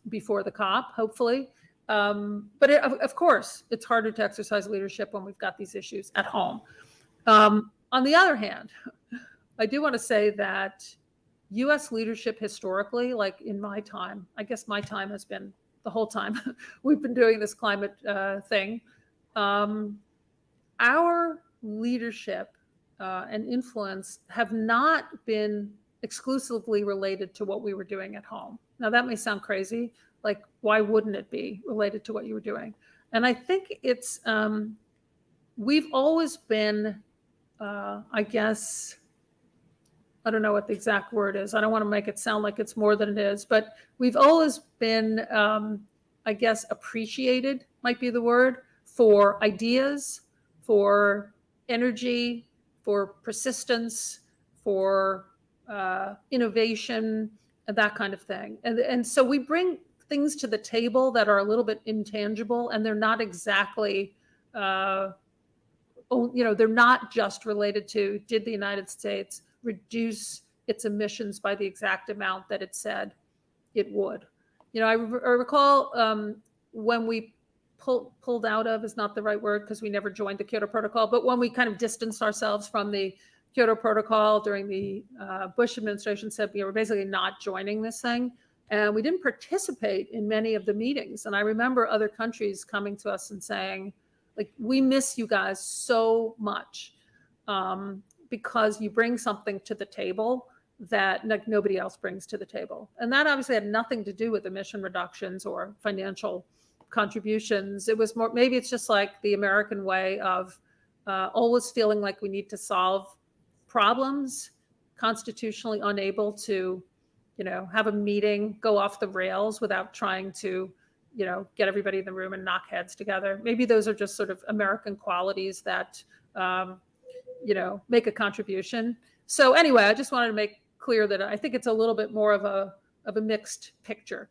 before the COP, hopefully. But of course, it's harder to exercise leadership when we've got these issues at home. On the other hand, I do want to say that U.S. leadership historically, like in my time, I guess my time has been the whole time we've been doing this climate thing. Our leadership and influence have not been exclusively related to what we were doing at home. Now that may sound crazy. Like, why wouldn't it be related to what you were doing? And I think it's, we've always been, I guess, I don't know what the exact word is. I don't want to make it sound like it's more than it is, but we've always been, I guess, appreciated might be the word, for ideas, for energy, for persistence, for innovation, and that kind of thing. And so we bring things to the table that are a little bit intangible, and they're not exactly, they're not just related to, did the United States reduce its emissions by the exact amount that it said it would? I recall when we pulled out of is not the right word because we never joined the Kyoto Protocol, but when we kind of distanced ourselves from the Kyoto Protocol during the Bush administration, said we were basically not joining this thing. And we didn't participate in many of the meetings. And I remember other countries coming to us and saying, like, we miss you guys so much because you bring something to the table that like nobody else brings to the table. And that obviously had nothing to do with emission reductions or financial contributions. It was more, maybe it's just like the American way of always feeling like we need to solve problems, constitutionally unable to, have a meeting go off the rails without trying to, get everybody in the room and knock heads together. Maybe those are just sort of American qualities that, make a contribution. So anyway, I just wanted to make clear that I think it's a little bit more of a mixed picture.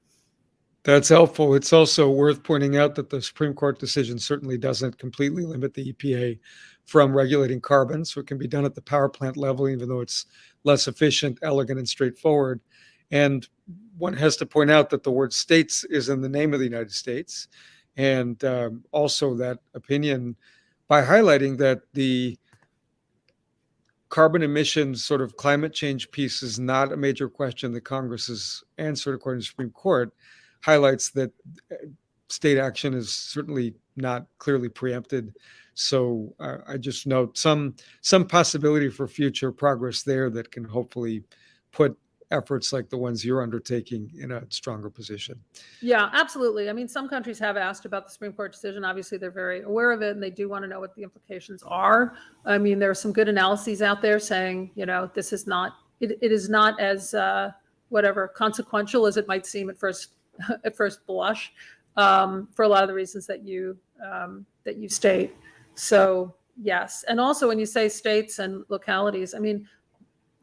That's helpful. It's also worth pointing out that the Supreme Court decision certainly doesn't completely limit the EPA from regulating carbon. So it can be done at the power plant level, even though it's less efficient, elegant, and straightforward. And one has to point out that the word states is in the name of the United States. And also that opinion, by highlighting that the carbon emissions sort of climate change piece is not a major question that Congress has answered according to the Supreme Court, highlights that state action is certainly not clearly preempted. So I just note some possibility for future progress there that can hopefully put efforts like the ones you're undertaking in a stronger position. Yeah, absolutely. I mean, some countries have asked about the Supreme Court decision. Obviously, they're very aware of it and they do want to know what the implications are. I mean, there are some good analyses out there saying, this is not, it is not as whatever consequential as it might seem at first blush, for a lot of the reasons that you state. So yes, and also when you say states and localities, I mean,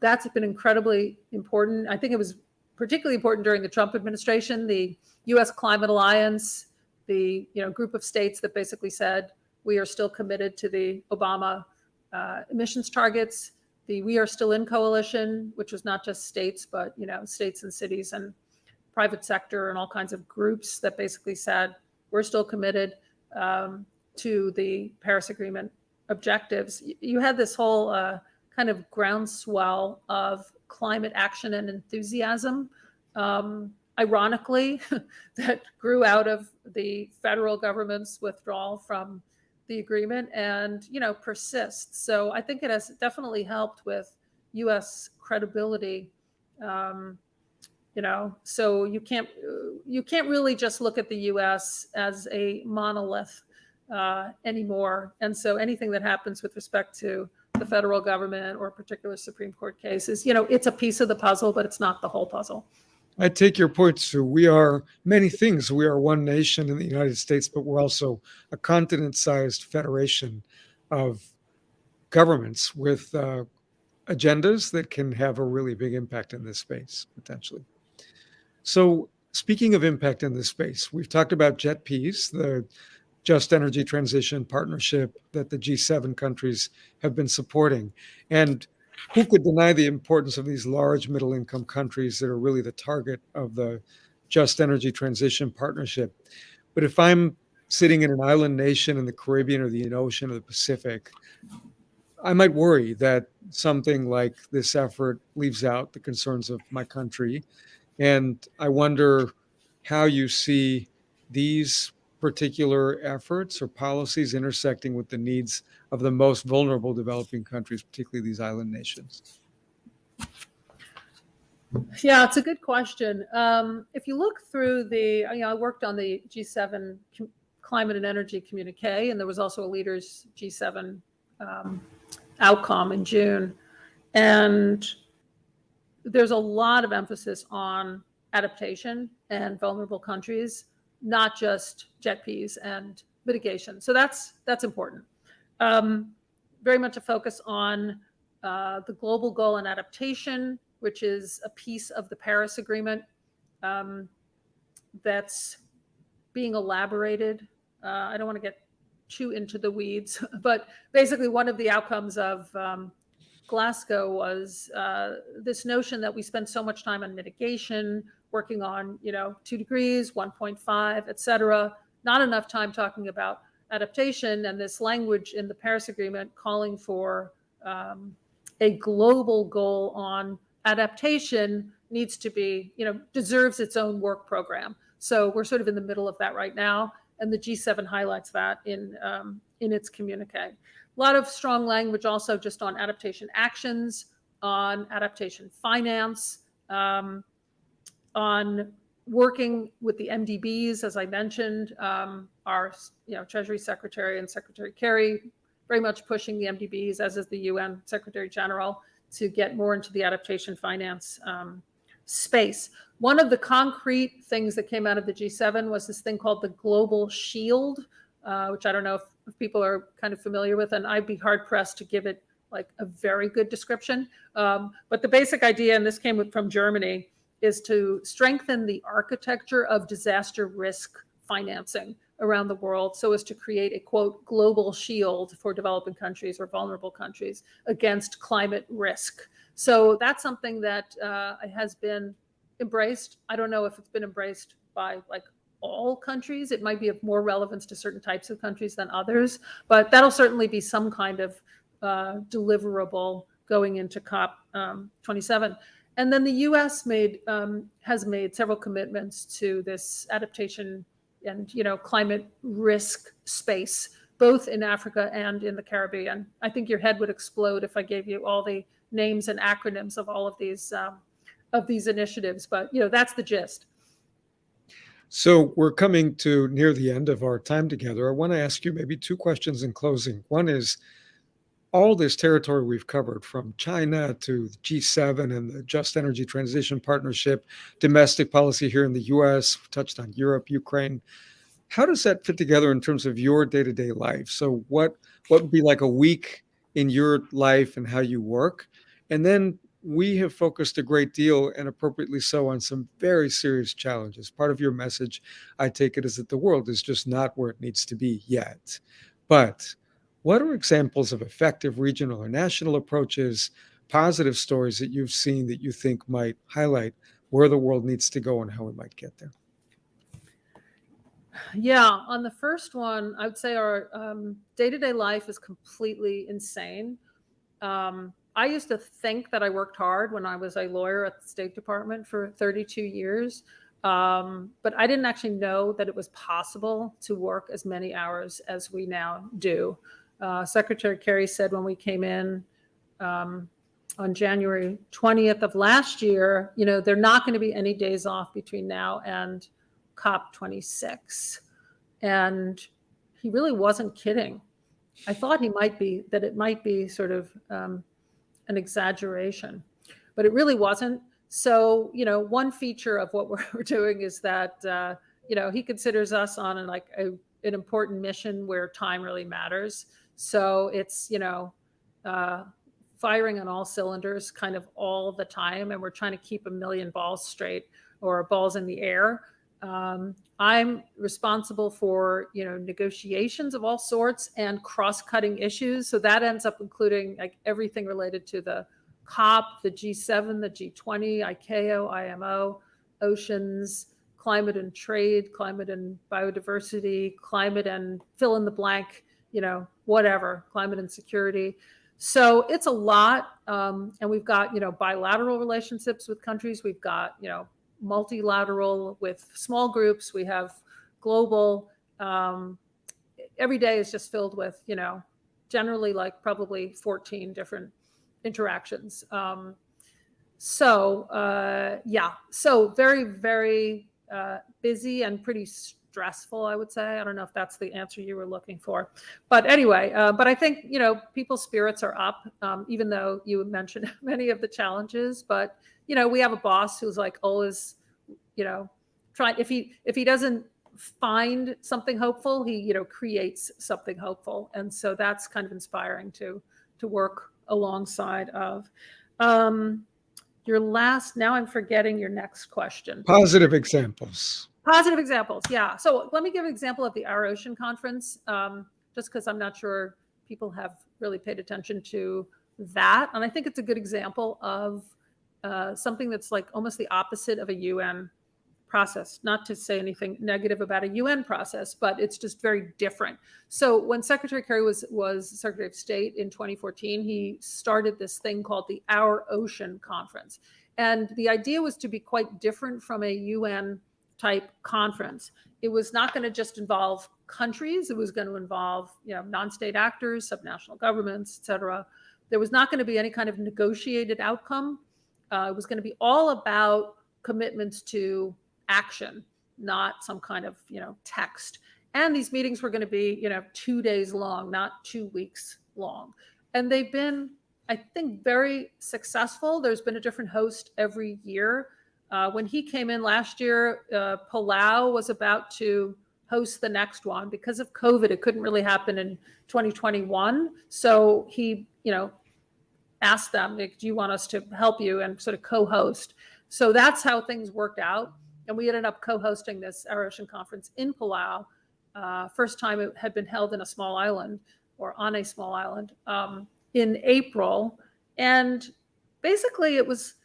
that's been incredibly important. I think it was particularly important during the Trump administration. The U.S. Climate Alliance, the group of states that basically said we are still committed to the Obama emissions targets. The We Are Still In coalition, which was not just states, but states and cities and private sector and all kinds of groups that basically said we're still committed to the Paris Agreement objectives. You had this whole kind of groundswell of climate action and enthusiasm, ironically, that grew out of the federal government's withdrawal from the agreement and persists. So I think it has definitely helped with U.S. credibility. So you can't really just look at the U.S. as a monolith anymore. And so anything that happens with respect to the federal government or a particular Supreme Court case is, it's a piece of the puzzle, but it's not the whole puzzle. I take your point, Sue. We are many things. We are one nation in the United States, but we're also a continent-sized federation of governments with agendas that can have a really big impact in this space, potentially. So speaking of impact in this space, we've talked about JETPs, the Just Energy Transition Partnership that the G7 countries have been supporting. And who could deny the importance of these large middle-income countries that are really the target of the Just Energy Transition Partnership? But if I'm sitting in an island nation in the Caribbean or the Indian Ocean or the Pacific, I might worry that something like this effort leaves out the concerns of my country. And I wonder how you see these particular efforts or policies intersecting with the needs of the most vulnerable developing countries, particularly these island nations. Yeah, it's a good question. If you look through I worked on the G7 climate and energy communique, and there was also a leaders G7 outcome in June. And there's a lot of emphasis on adaptation and vulnerable countries, not just JETPs and mitigation. So that's important. Very much a focus on the global goal on adaptation, which is a piece of the Paris Agreement that's being elaborated. I don't want to get too into the weeds, but basically one of the outcomes of Glasgow was this notion that we spend so much time on mitigation, working on 2 degrees, 1.5, et cetera, not enough time talking about adaptation, and this language in the Paris Agreement calling for a global goal on adaptation needs to be, deserves its own work program. So we're sort of in the middle of that right now, and the G7 highlights that in its communique. A lot of strong language also just on adaptation actions, on adaptation finance, on working with the MDBs, as I mentioned. Our Treasury Secretary and Secretary Kerry very much pushing the MDBs, as is the UN Secretary General, to get more into the adaptation finance space. One of the concrete things that came out of the G7 was this thing called the Global Shield, which I don't know if people are kind of familiar with, and I'd be hard pressed to give it like a very good description. But the basic idea, and this came from Germany, is to strengthen the architecture of disaster risk financing around the world so as to create a, quote, global shield for developing countries or vulnerable countries against climate risk. So that's something that has been embraced. I don't know if it's been embraced by like all countries. It might be of more relevance to certain types of countries than others, but that'll certainly be some kind of deliverable going into COP 27. And then the U.S. has made several commitments to this adaptation and climate risk space, both in Africa and in the Caribbean. I think your head would explode if I gave you all the names and acronyms of all of these initiatives, but that's the gist. So we're coming to near the end of our time together. I want to ask you maybe two questions in closing. One is, all this territory we've covered, from China to the G7 and the Just Energy Transition Partnership, domestic policy here in the US, touched on Europe, Ukraine. How does that fit together in terms of your day-to-day life? So what would be like a week in your life and how you work? And then we have focused a great deal, and appropriately so, on some very serious challenges. Part of your message, I take it, is that the world is just not where it needs to be yet. But what are examples of effective regional or national approaches, positive stories that you've seen that you think might highlight where the world needs to go and how we might get there? Yeah, on the first one, I would say our day-to-day life is completely insane. I used to think that I worked hard when I was a lawyer at the State Department for 32 years. But I didn't actually know that it was possible to work as many hours as we now do. Secretary Kerry said when we came in on January 20th of last year, there are not going to be any days off between now and COP 26. And he really wasn't kidding. I thought that it might be sort of an exaggeration, but it really wasn't. So, one feature of what we're doing is that, he considers us on an important mission where time really matters. So it's, firing on all cylinders kind of all the time. And we're trying to keep a million balls straight, or balls in the air. I'm responsible for, negotiations of all sorts and cross-cutting issues. So that ends up including like everything related to the COP, the G7, the G20, ICAO, IMO, oceans, climate and trade, climate and biodiversity, climate and fill in the blank, whatever, climate and security. So it's a lot. And we've got, bilateral relationships with countries. We've got, multilateral with small groups. We have global. Every day is just filled with, generally like probably 14 different interactions. So very, very busy and pretty stressful, I would say. I don't know if that's the answer you were looking for, but anyway, but I think, people's spirits are up, even though you mentioned many of the challenges, but, we have a boss who's like always, trying, if he doesn't find something hopeful, he, creates something hopeful. And so that's kind of inspiring to work alongside of. Your last, now I'm forgetting your next question. Positive examples. Positive examples, yeah. So let me give an example of the Our Ocean Conference, just because I'm not sure people have really paid attention to that. And I think it's a good example of something that's like almost the opposite of a UN process. Not to say anything negative about a UN process, but it's just very different. So when Secretary Kerry was Secretary of State in 2014, he started this thing called the Our Ocean Conference. And the idea was to be quite different from a UN type conference. It was not going to just involve countries. It was going to involve, non-state actors, subnational governments, et cetera. There was not going to be any kind of negotiated outcome. It was going to be all about commitments to action, not some kind of, text. And these meetings were going to be, 2 days long, not 2 weeks long. And they've been, I think, very successful. There's been a different host every year. When he came in last year, Palau was about to host the next one. Because of COVID, it couldn't really happen in 2021. So he, asked them, like, do you want us to help you and sort of co-host? So that's how things worked out. And we ended up co-hosting this Our Ocean Conference in Palau. First time it had been held in a small island, or on a small island, in April. And basically it was,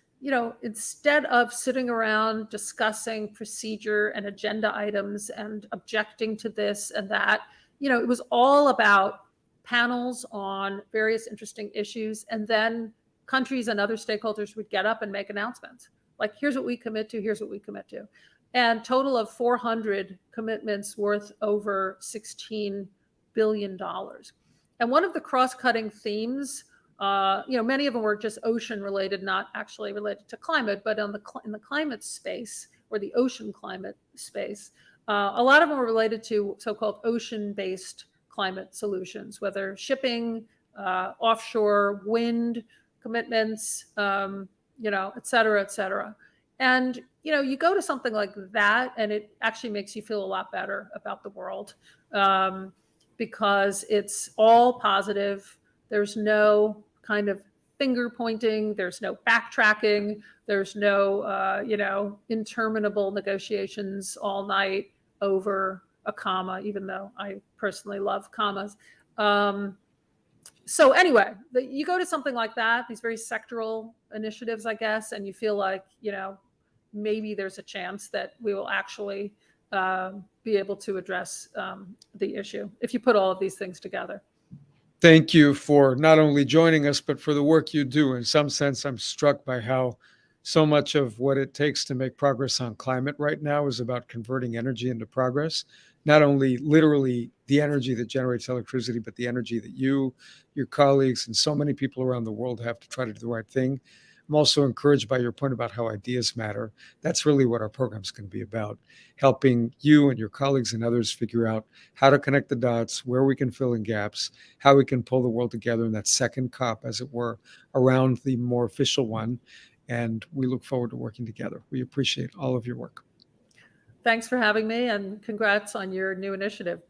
instead of sitting around discussing procedure and agenda items and objecting to this and that, it was all about panels on various interesting issues. And then countries and other stakeholders would get up and make announcements. Like, here's what we commit to, here's what we commit to. And total of 400 commitments worth over $16 billion. And one of the cross-cutting themes, many of them were just ocean related, not actually related to climate, but in the climate space, or the ocean climate space, a lot of them were related to so-called ocean-based climate solutions, whether shipping, offshore wind commitments, et cetera, et cetera. And, you go to something like that and it actually makes you feel a lot better about the world, because it's all positive. There's no kind of finger pointing. There's no backtracking. There's no, interminable negotiations all night over a comma, even though I personally love commas. So anyway, you go to something like that, these very sectoral initiatives, I guess, and you feel like, maybe there's a chance that we will actually be able to address the issue if you put all of these things together. Thank you for not only joining us, but for the work you do. In some sense, I'm struck by how so much of what it takes to make progress on climate right now is about converting energy into progress. Not only literally the energy that generates electricity, but the energy that you, your colleagues, and so many people around the world have to try to do the right thing. I'm also encouraged by your point about how ideas matter. That's really what our program's going to be about, helping you and your colleagues and others figure out how to connect the dots, where we can fill in gaps, how we can pull the world together in that second COP, as it were, around the more official one. And we look forward to working together. We appreciate all of your work. Thanks for having me, and congrats on your new initiative.